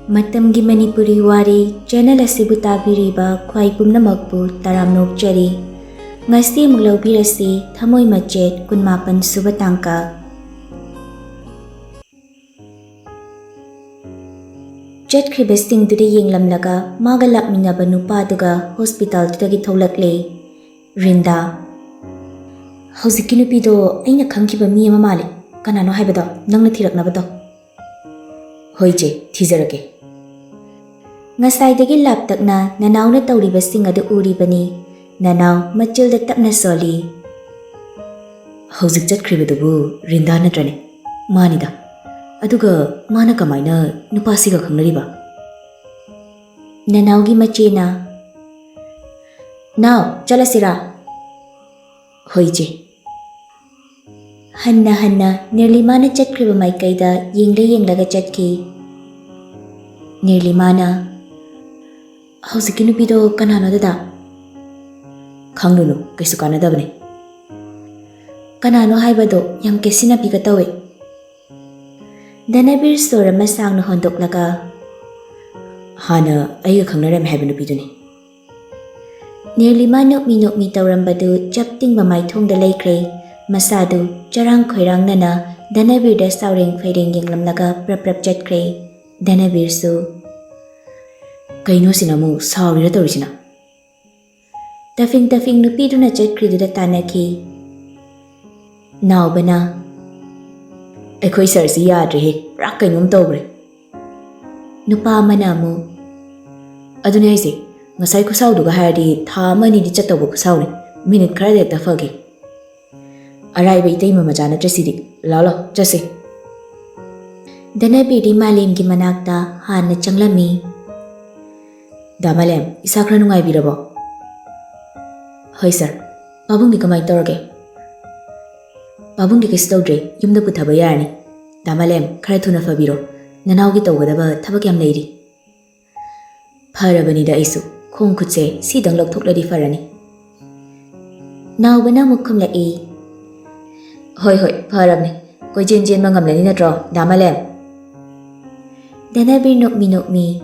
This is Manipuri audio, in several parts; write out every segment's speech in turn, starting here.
Matamgi Manipuri Wari channel asibu tabiriba khwai pumnamakpu taramnokchari. Ngasi muglawbirasi Thamoi Machet 18 suba tangka. Chatkhribasingdudi yenglamlaga maga lakminaba nupaduga hospitaltudagi tholakle. Rinda Hozikki nupido aina khangkiba mi ama male. Kanano haibado nangna thiraknabado. Hoi che thizarake. Ngasaidagi laptakna nanawna tawribasing adu uribani. Nanaw machilda tapna soli. Hozik chatkribadubu Rinda natrane. Manida. Aduga mana kamaina nupasiga khangnariba. Nanawgi machena. Now chalasira. Hoi che. Hanna Nirupama chatkriba maikaida yenglaga chatki. Nirupama Hozikki nupido kanano dada? Khangnunu kaisu kanadabane. Kanano haibado yam kesina pigatawe. Danabir sora masangna hondoklaga. Hana aiga khangnaram haiba nupiduni. Nirupama nokmi tawrambadu chaptingba maithongda laikre. Masadu charang khoirang nana Danabir da saureng phaireng yenglamlaga prap chatkre. Danabir su kaino sinamu saurira tawrisina. Tafing nupiduna chatkriduda tanaki. Naubana Ekhoi sarsi yadre he rak kainom tawbre. Nupa manamu adune aise ngasai khusauduga hairdi tha amani di chatawba khusawne minute khara de tafage. Araiba itaima macha natrasidi lalo chase. Danabir di malemgi manakta hanna changlami. Damalem isakhra nungaibirabo. Hoi sir, pabungdi kamai tawrage. Pabungdi kaisu tawdre yumda puthaba yarani. Damalem khara thuna fabiro nanawgi tawgadaba thabak yam leiri. Pharabanida aisu khong khutse sidang lokthokladi farani. Nawbana mukhum lai. Hoi pharabne koi jen mangamlani natro Damalem. Danabir nokmi.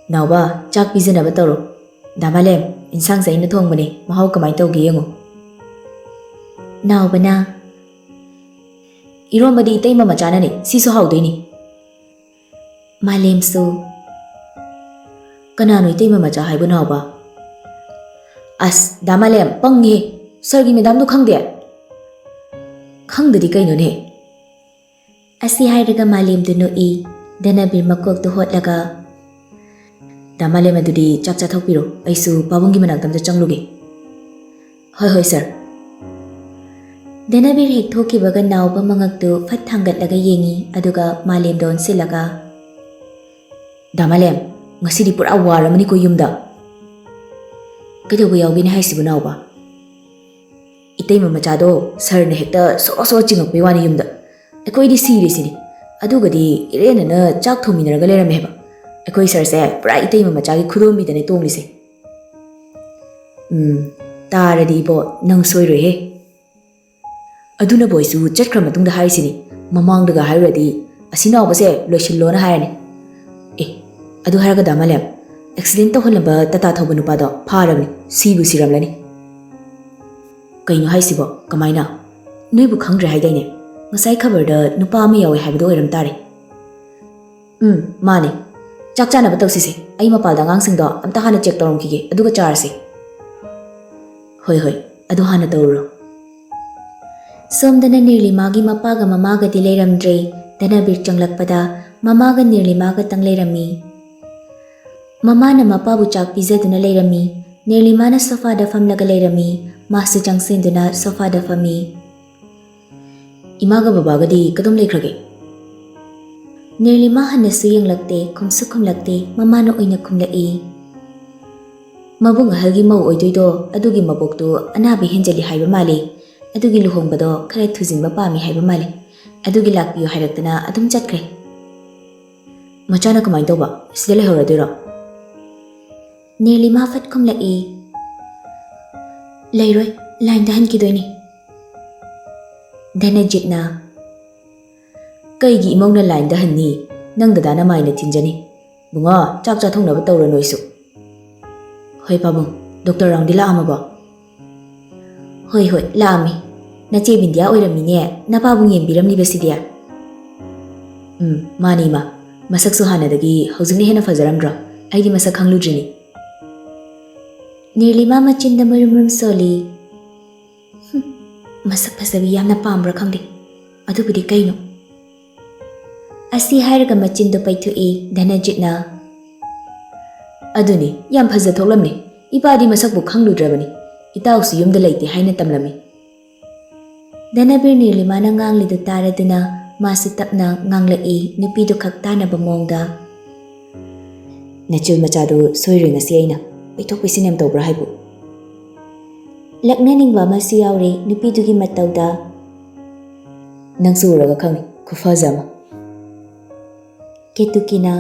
Nawba chak pijanaba tawro. Damalem insang saina thongbane mahau kamai tawge yengo. Nawbana irombadi itaima machana ne sisu haudoini. Malem su kanano itaima macha haibu nawba. As Damalem panghe sargi medam do khangde. Khangdadi kaino ne. Asi hairaga malem du noi Danabir makok tu hotlaga. Damalem adudi chak chathokpiro aisu pabunggi manaktamda changluge. Hoi sir. Danabir hek thokibaga nawba mangaktu phat thangatlaga yengi aduga malem don silaga. Damalem ngasidi pura waramani ko yumda. Kaidoba yawgini haisibu nawba. Itaima machado sir na hekta so chingakpe wani yumda. Ekoidi sirisini. Adugadi irenana chak thominaraga lerame heba. Ekoi sir se pura itaima machagi khudombi dane tonglise. Taradi bo nang soiroi he. Aduna boisu chatkra matungda haisini mamangdaga hairadi asinaw base loishillona hairani. Adu haraga Damalem accident tawhalaba tata thoba nupado pharabni sibu siramlani. Kaino haisibo kamaina noibu khangre haidaine ngasai khabarda nupa ama yawe haibado oiram tare. Mane chak chanaba tawsise ai mapalda ngangsingdo amta hana check tawromkige aduga charse. Hoi adu hana tawro. Somdana Nirupamagi mapaga mamaga di leiramdre Danabir changlakpada mamaga Nirupamaga tang leirami. Mamana mapabu chak pizaduna leirami. Nirupamana sofada famlaga leirami. Masu changsinduna sofada fami. Imaga babagadi kadum leikrage. Nirupama hanasu yenglakte khumsu khumlakte mamana oina khumlai. Mabung ahalgi mau oidoido adugi maboktu anabi henjali haiba mali. Adugi luhongbado khare thujinba pami haiba mali. Adugi lakpiyo hairakdana adum chatkre. Machana kamai tawba sida lehoradoiro. Nirupama fat khumlai. Lairoi line da hankidoini. Danajitna Kaigi imongna line da hanni Nang dadana maina thinjani. Bunga chak cha thongnaba tawra noisu. Hoi pabung, Dr. Rounddi laamaba. Hoi laami. Nache Bindia oiramine napabung yembiramlibasidia. Mani ma. Masaksu hanadagi haujingna hena fajaramdra. Aidi masak khangludrini. Nirlima machinda murum soli. Masak fajabi yamna pambra khangde. Adubudi kaino. Asi hairaga machindo paithui Dhanajitna. Aduni yam faja thoklamni. Ipadi masakbu khangludrabani. Itausu yumda laite haina tamlami. Dhanabir Nirlimana nganglidu taraduna masu tapna nganglai nupidu khaktanaba mongda. Nachul machadu soiring asi aina. Paitok pisinam tawbra haibu. Laknaningba masu yauri nupidugi matawda. Nangsu uraga khangi khufazama. Ketukina.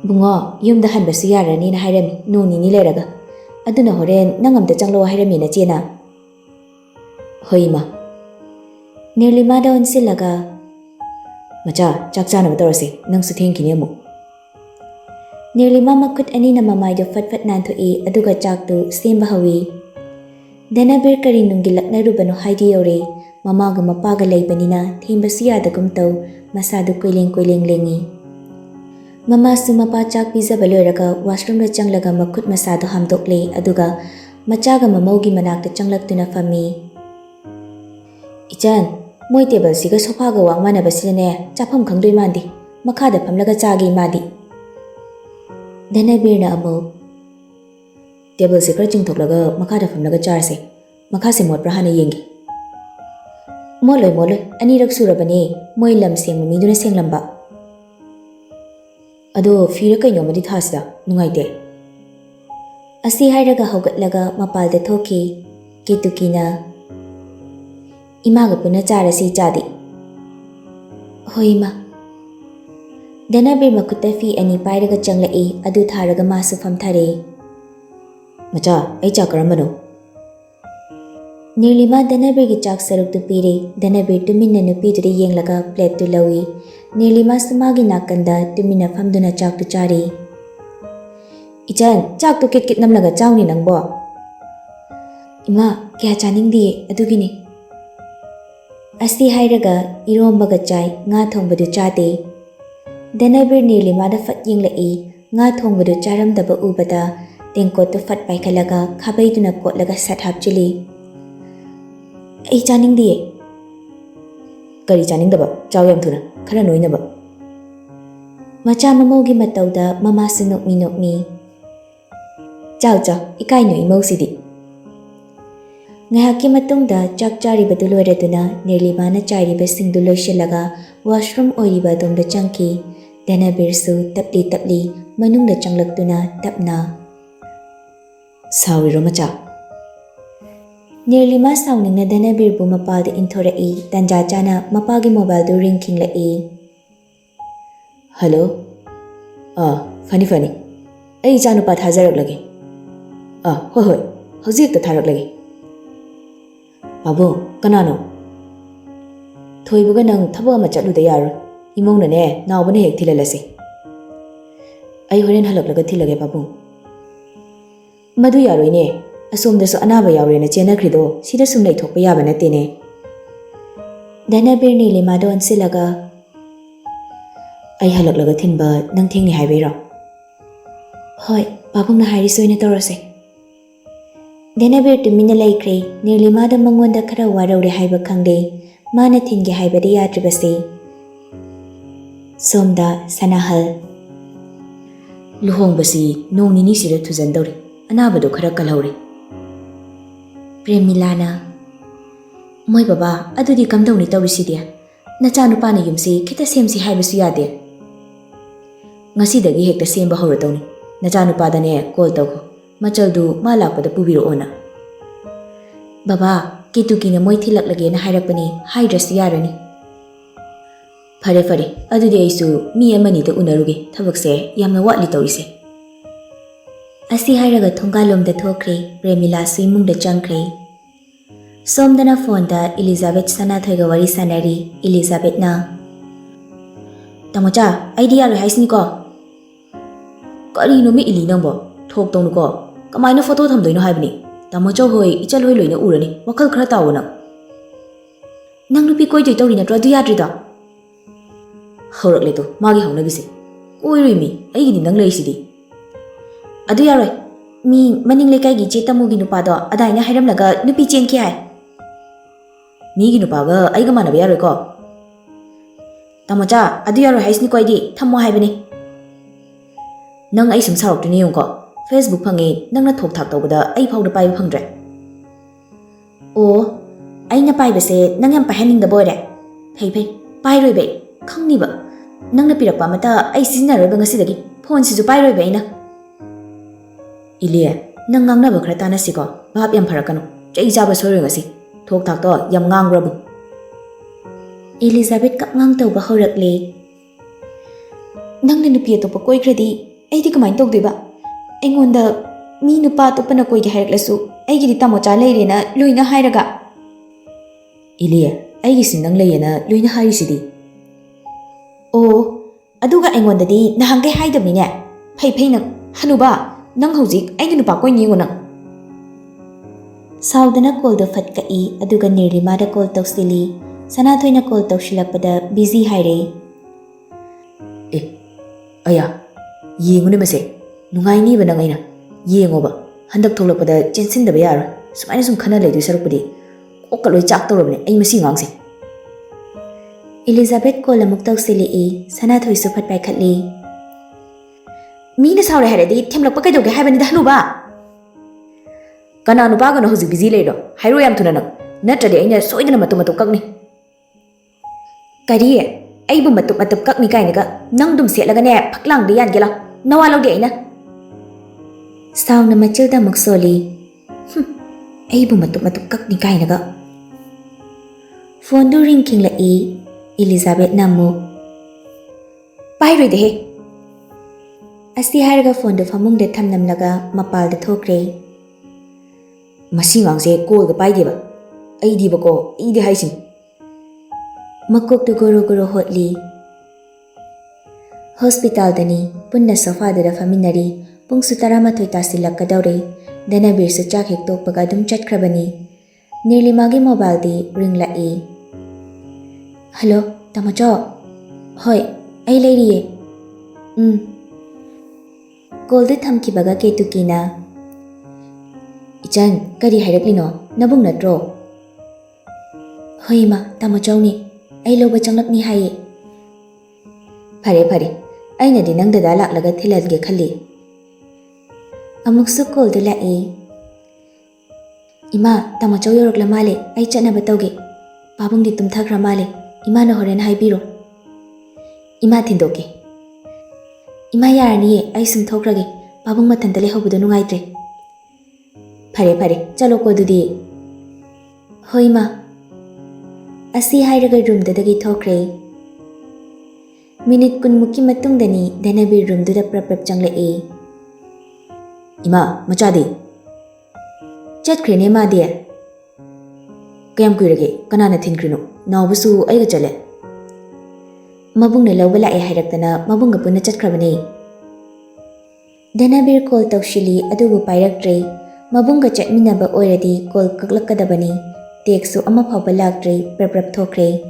Bungo yumda hanbasu yarani na hairami noni ni leraga. Aduna horen nangamda changlo hairami na chena. Hoi ma. Nirlimada onsilaga. Macha chak chanaba tawrasi nangsu thengkini amu. Nirlima makut ani na mamaido fatfat nanthui aduga chaktu semba hawi. Dhanabir kari nungi laknarubano haidi yore mamaga mapaga laibanina thembasu yadagum taw masadu koileng lengi. Mamasu mapa chak pizaba loiraga washroom da changlaga makut masadu hamdokle aduga machaga mamaugi manakta changlaktuna fami. Ichan, moi table siga sofa ga wangmana basilane chapam khangdoi mandi makhada phamlaga chagi madi. Dhanabir na amu. Table si kra chingthoklaga makhada phamlaga charse makhase motpra hana yengi. Moloi anirak surabani moi lam sengma miduna senglamba. Ado fira kainomadi thasida nungaite. Asi hairaga haugatlaga mapalda thoki ketukina. Imaga puna charasi chadi. Hoi ma. Dhanabir makutta fi ani pairaga changlai adu tharaga masu famthare. Macha ai chakarambano. Nirlima Dhanabir gi chak saruk tu pire. Dhanabir tuminna nupiduri yenglaga plate tu lawi. Nirlima sumagi nakanda tuminna famduna chak tu chari. Ichan chak tu kit namlaga chawni nangbo. Ima kya chaningdi adugini. Asi hairaga irombaga chai nga thongbadu chade. Dhanabir Nirlimada fat yenglai nga thongbadu charamdaba ubada tengkot tu fat paikhalaga khabaiduna kotlaga sat hapchili. Ai chaningdi. Kari chaningdaba chaw yam thuna khara noinaba. Macha mamaugi matawda mamasu nokmi. Chaw ikai no imausidi. Ngahaki matungda chak charibadu loiraduna Nirlimana charibasingdu loishalaga washroom oiriba domda changki. Dhanabir su tapli manungda changlaktuna tapna. Sawiro macha. Nirlima sawningna Dhanabir bu mapalda inthorai tanja chana mapagi mobile du ring khinglai. Hello. Funny. Ai chanu pa thajarak lagi. Hoi. Hojik ta tharak lagi. Babu, kanano? Thoibuga nang thabo ama chatluda yaru. Imongna ne nawbane hek thilalasi. Ai horen halaklaga thilage babu. Madu yaroi ne. Asomdasu anaba yaurena chenakhrido sida sum leithokpa yaba natene. Dhanabir Nirlimada onsilaga. Ai halaklaga thinba nang thengni haibairo. Hoi, babungna hairi soina torase. Dhanabir tumina laikre Nirlimada mangonda khara waraure haiba khangde mana thinge haibade yadribase. Somda sanahal. Luhongbasi nong nini sida thujandori anabado khara kalhauri. Premilana. Moi baba adudi kamdawni tawrisidia. Nachanupana yumsi khita semsi haibasu yade. Ngasidagi hekta semba hauratawni. Nachanupadane call tawko. Machaldu malakpada pubiroona. Baba, kitukina moi thilaklage na hairakpani haidras yarani. Fare, adudi aisu mi amani ta unaruge thabakse yamna watli tawrise. Asi hairaga thongalomda thokre Premila suimungda changkre. Somdana phone da Elizabeth Sanathoiga wari sanari Elizabeth na. Tamocha, idea ro haisni ko. Kari no mi ili nangbo, thok tong ko. Kamai na photo tham doino haibni. Tamocha hoi ichal hoi loina urani. Wakal khara tawo na. Nang nupi koi joi tawri na tro du yadri da. Horak le to, magi hauna gise. Koi roi mi, ai gini nang lai sidi. Adu yaroi. Mi maning le kai gi che tamu gi nupa do adai na hairam laga nupi chen ki hai. Mi gi nupa ga ai ga mana ba yaroi ko. Tamocha, adu yaroi haisni koi di thammo haibani. Nang ai sum sarok tuni yong ko. Facebook phangi nang na thok thak tawda ai phau da pai phangdre. O, ai na pai ba se nang yam pahaning da boy re. Phei phei, pai roi be, khangni ba. Nang na pirak pa mata ai sizna roi ba ngasi dagi phone si ju pai roi be na. Ilie, nang ngang na ba khra ta na si ko. Bap yam pharakanu. Chai ja ba soi ngasi. Thok thak to yam ngang rabu. Elizabeth kap ngang taw ba horak le. Nang na nupi to pa koi khradi ai di kamai tok deba. Aingonda mi nupa to pa na koi gi harak lasu. Ai gi di Tamocha leire na loina hairaga. Ilie, ai gi sin nang leina loina hairi sidi. O, aduga aingonda di nahang kai haidabni ne. Phei phei na hanuba nang hojik ai gi nupa koi ni ngona. Saudana call do fat ka I aduga Nirima da call tawsili. Sanathoi na call tawsilakpada busy haire. Aya, yengune mase. Nungai ni ba nang aina. Yengo ba. Handak tholakpada chensin da ba yar. Sumaina sum khana leidu sarupadi. Okaloi chak tawrabne ai masi ngangse. Elizabeth call amuk tawsili I Sanathoi su phat pai khatli. Mi na saure haredi themlakpa kai doge haibani da hanuba. Kana nupa ga no hojik busy leido. Hairo yam thuna nang. Natradi aina soidana matu kakni. Kari ai bu matu kakni kai naga nang dum setlaga ne phaklang de yan gela. Nawa lo de aina. Sound na Matilda maksoli. Ai bu matu kakni kai naga. Phone do ring king la I Elizabeth namu. Pai roi de he. Asi harga phone do famung de thamnam laga mapal de thokre. Masi ngangse call ga pai de ba. Ai di ba ko I de haisin. Makok tu goro hotli. Hospital dani punna sofa da faminari pung sutara mathoi tasilak kadaure dana bir su chak hek tok paga dum chat khrabani. Nirlima gi mobile di ring la I. Hello, Tamocha. Hoi, ai leiriye. Call de thamki baga ke tukina. Ichan, kari hairaklino, nabung natro. Hoi ma, Tamocha ni. Ai loba changlak ni haye. Phare. Aina di nang dada laklaga thilal ge khali. Amuk su call de la I. Ima, Tamocha yorok la male, ai chana batauge. Babung di tum thakra male. Ima na horen haibiro. Ima thindoke. Ima yarani ye ai sum thokrage. Babung mathanta le hobudo nungaitre. Phare, chalo ko dudi. Hoi ma. Asi hairaga room dadagi thokre. Minute kun muki matung dani danabir room duda prap changle e. Ima, machadi. Chat krene ma dia. Kayam kuirage kanana thinkrino. Nawbusu aiga chale. Mabung na lawbala e hairaktana mabung ga punna chat khrabani. Danabir call tawshili adubu pairaktre. Mabung ga chatminaba oiradi call kaklakadabani. Teksu ama phawba laktre prap thokre.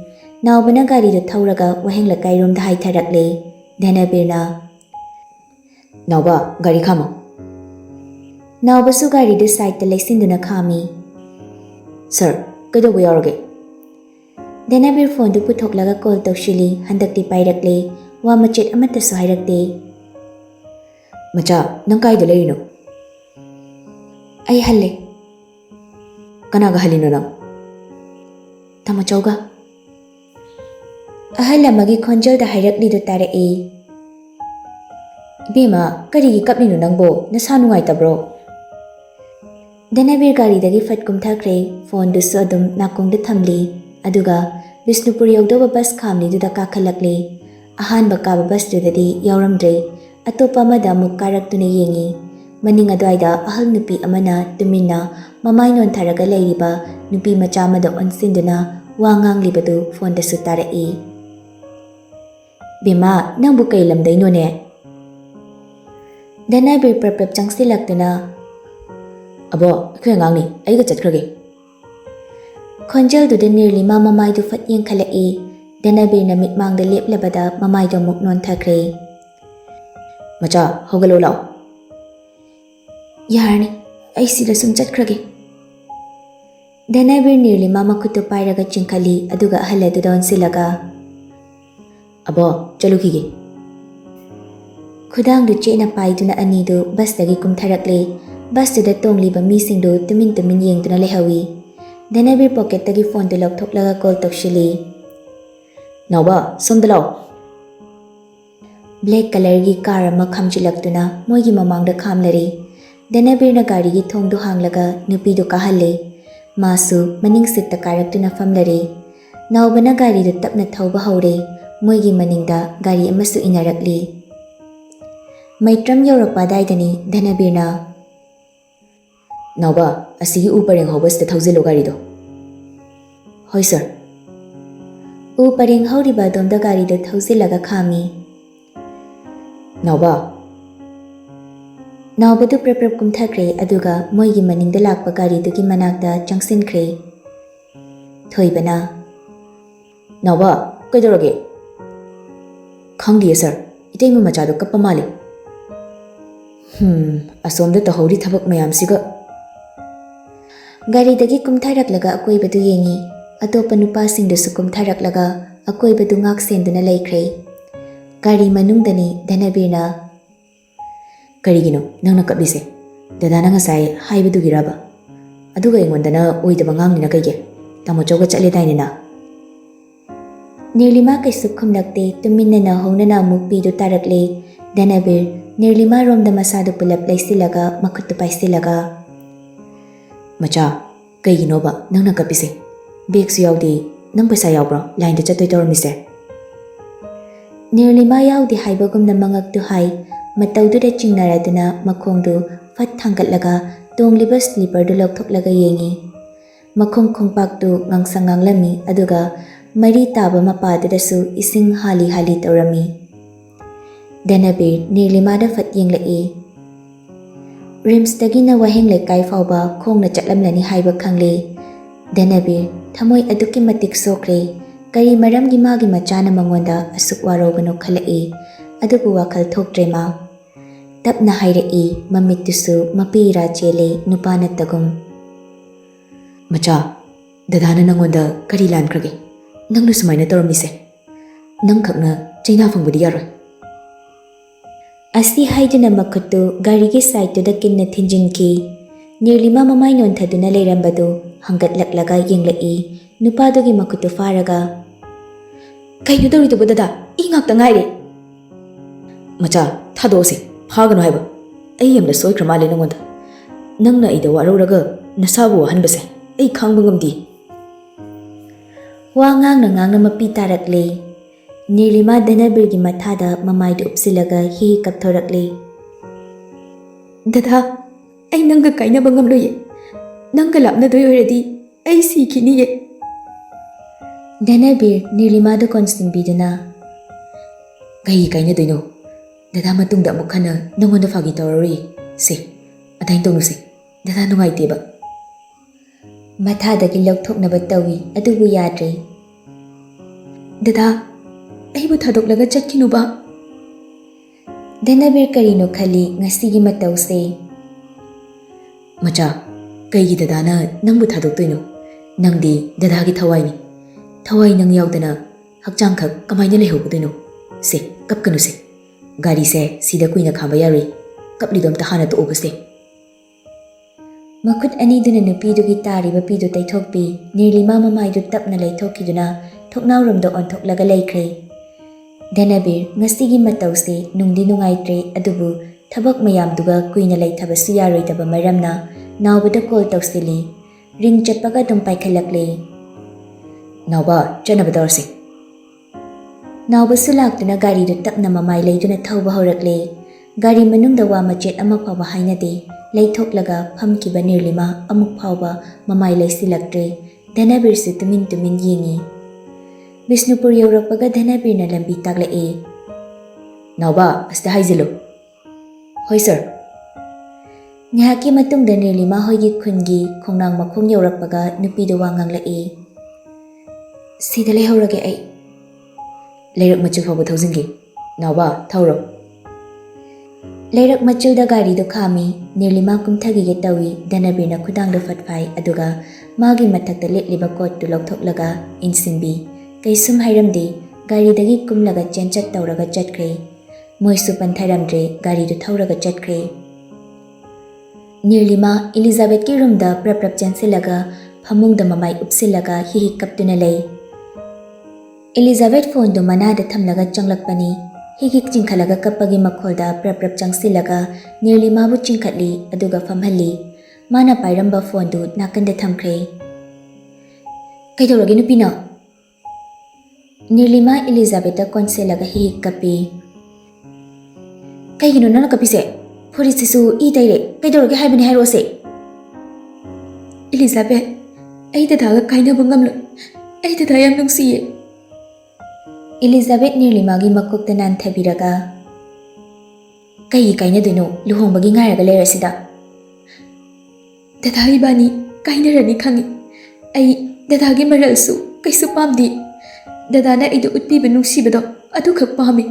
Nawbana gari do thauraga waheng lakai room da hai tharakle. Danabirna. Nawba gari khama. Nawbasu gari do side da laisinduna khami. Sir, kaidobu yaurage. Danabir phone do puthoklaga call tawshili handakti pairakle. Wa machet amata su hairakte. Macha, nang kai da leino. Ai halle. Kanaga halino nang. Tamocha. Ahala magi khonjal da hairakli do tare e. Bima kari gi kapni nang bo na sa nungai tabro. Danabir gari dagi fat kum thakre phone du sodum nakong de thamli aduga Bisnupur yaudoba bus khamni du da kakhalakle. Ahan baka bus du dadi yauramdre atopa mada muk karak tune yengi. Maning adwaida ahal nupi amana tumina mamai non tharaga leiriba nupi macha mada onsinduna wangang libadu phone da sutara e. Bima nangbu kay lamday no ne. Danabir prap changsilaktuna. Abo, kaya ngang ni, ay ka chatkrage. Khonjal du de Nirlima mamay du fat yung kalai. Danabir na mitmang da lip labada mamay du muknon thakre. Macha, hogalo lao. Yarni, ay sila sum chatkrage. Danabir Nirlima makutu pairaga chingkali aduga haladu don silaga. Abo, chalukige. Khudang du chena paiduna anidu bas dagi kumtharakle. Bas du da tongliba mising du tumin yeng duna lehawi. Danabir pocket dagi phone du laga call tokshili. Nauba, sumdalaw. Black color gi car ama khamjilaktuna moigi mamangda khamlari. Danabir na gari gi thong du hanglaga nupi du kahalle. Masu maning sit ta karaktuna famlari. Nauba na gari du tapna thauba haure. Moigi maningda gari amasu inarakli. Maitram yorakpa daidani Danabir na. Nauba, asigi upareng hobas ta thauzilo gari do. Hoi sir. Upareng hauriba domda gari do thauzilaga khami. Nauba. Nauba du prap kumthakre aduga moigi maningda lakpa gari du ki manakda changsinkre. Thoibana. Nauba, kaidorage? Khangdiye sir. Itaimu machado kappa mali. Asomda tahori thabak mayam siga. Gari dagi kumtharaklaga akoi badu yengi. Atopa nupa singdusu kumtharaklaga akoi badu ngak senduna laikre. Gari manungdani Danabir na. Karigino, nang nakabise. Dadana ngasay haibadu giraba. Aduga ingondana oidaba ngang nina kaige. Tamo choga chale dainina. Nirlima kay subkumnakte tuminna na hongnana mukpi du tarakle. Danabir Nirlima romda masado pulap laysilaga makutupay silaga. Macha, kaygino ba nang nakapise? Big su yaudi nang paisa yaubra line da chatoy toromise. Nirlima yaudi haibagum na mangagdu hay matawdu da chingnaraduna makhongdu fat thangkatlaga tongliba slipper du lakthoklaga yengi. Makhong khongpakdu ngangsanganglami aduga mari taba mapadasu ising hali taurami. Danabir Nirlima da fat yenglai. Rims dagi na waheng lekay fauba khong na chatlamlani haiba khangle. Danabir thamoi aduki matik sokre. Kari maram gi magi machana mangonda asuk warogano khalai. Adubu wakhal thoktrema. Tapna hairai mamitusu mapira chele nupana tagum. Macha, dadana nangonda kari lankrage. Nangnu sumaina toromise. Nang khakna chaina fangbudi yaroi. Asi haiduna makutu gari gi side da kinna thinjinki. Nirlima mamay non thaduna leirambadu hangatlaklaga yenglai. Nupadugi makutu faraga. Kainu dawri tubu dada, ingakta ngaire. Macha, thadose, phagano haiba. Ay yamda soikra male nangonda. Nangna ida warauraga nasabu wahanbase. Ay khangba ngamdi. Wa ngang na mapi tarakle. Nirlima Danabir gi mathada mamaydu upsilaga hi kapthorakle. Dada, ay nangga kaina bangam loye. Nangga lapna doy already. Ay sikhini ye. Danabir Nirlima da konsting biduna. Kai kaina doino. Dada matungda mukhana nangonda fagi tawari. Se, adain tongnu se. Dada nungai teba. Mathada gi lokthoknaba tawi adubu yadre. Dada, aibu thadok chatkinu ba. Danabir karino khali ngasigi matause. Macha, kaigi dadana nangbu thadok toino. Nangdi dadagi thawai ni. Thawai nang yaudana hakchang khak kamaina lehobudino. Se, kapkanu se. Gari se sida kuina khamba yari. Kaplidom tahana to obase. Makut ani duna nupi dugi tariba pidu taithokpi. Nirlima mamaidu tapna laithokiduna thoknawromda onthoklaga laikre. Danabir ngasigi matause nungdi nungaitre adubu thabak mayamduga kuina laithabasu yaroitaba maramna nawbada call tausili. Ring chatpaga dum paikhalakle. Nawba chanabadorse. Nawbasu laktuna gari du tapna mamai leiduna thauba horakle. Gari manungda wa machet ama phawba hainade. Laithoklaga phamkiba Nirlima amuk phawba mamai laisilaktre. Danabir su tumin yengi. Bisnupur yaurakpaga Dhanabirna lambi takla'e. Nauba, asta haizilo. Hoi sir. Ngahaki matungda Nirlima hoigi khungi khongnang makhong yaurakpaga nupido wa ngangla'e. Sida leihorage ai. Leirak machu fawba thausingi. Nauba, thauro. Leirak machuda gari do khami Nirlima kumthagige tawi Dhanabirna khudangda fatfai aduga magi mathakta litliba kot tu laukthok insinbi. Kaisum hairamde gari dagi kumlaga chenchat tauraga chatkre. Moisu pantharamdre gari do thauraga chatkre. Nirlima Elizabeth ki room da prap chansilaga phamungda mamai upsilaga hi kaptuna lei. Elizabeth phone do manada thamlaga changlakpani hi chingkhalaga kappagi makholda prap changsilaga Nirlima bu chingkhatli aduga famhalli. Mana pairamba phone do nakanda thamkre. Kaidorage nupina. Nirlima Elizabeth konselaga hi kapi. Kaigino nana kapise. Forisisu I taire. Kaidorage haibani hairose. Elizabeth, ai dadaga kainaba ngamlo. Ai dada yam nungsiye. Elizabeth Nirlima gi makokta nanthabiraga. Kaigi kainadoino luhongbagi ngairaga leirasida. Dada ibani kainarani khangi. Ai dadagi maralsu kaisu pamdi. Dadana idu utpiba nungsibado adu khak pami.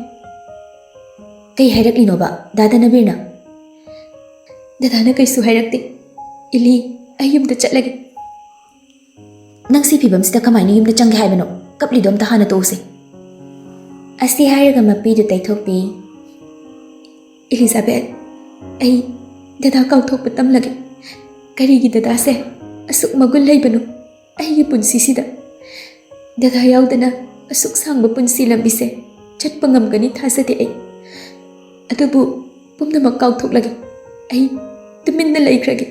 Kai hairakinoba Dadanabirna. Dadana kaisu hairakte. Ili ayumda chatlage. Nangsi pibamsida kamaina yumda changge haibano. Kaplido amta hana tose. Asti hairaga mapidu taithokpi. Elizabeth, ai dada kauthokpa tamlage. Karigi dadase asuk magul leibano. Aigi punsisida. Dada yaudana asuk sangba punsi lambise chatpa ngamgani thasade ai. Adubu pumnamak kauthok ai tuminna laikrage.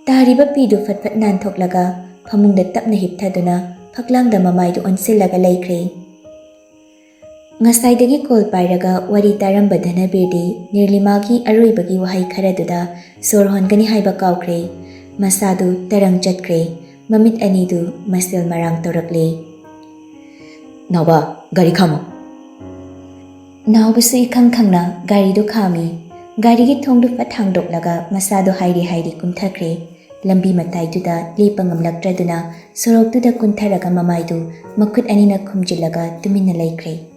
Tariba pidu fatfat nanthoklaga phamungda tapna hipthaduna phaklangda mamaidu onsilaga laikre. Ngasaidagi kol pairaga wari taramba Dhanabirdi Nirlimagi aroibagi wahai kharaduda sor hongani haiba kaukre. Masadu tarang chatkre. Mamit anidu masil marang torakle. Nauba, gari khamo. Naubasu ikhang khangna gari do khami. Gari gi thongdu fathangdoklaga masado hairi kumthakre. Lambi matai duda lepangam laktraduna sorok duda kuntharaga mamaidu makut anina khumjilaga tuminna laikre.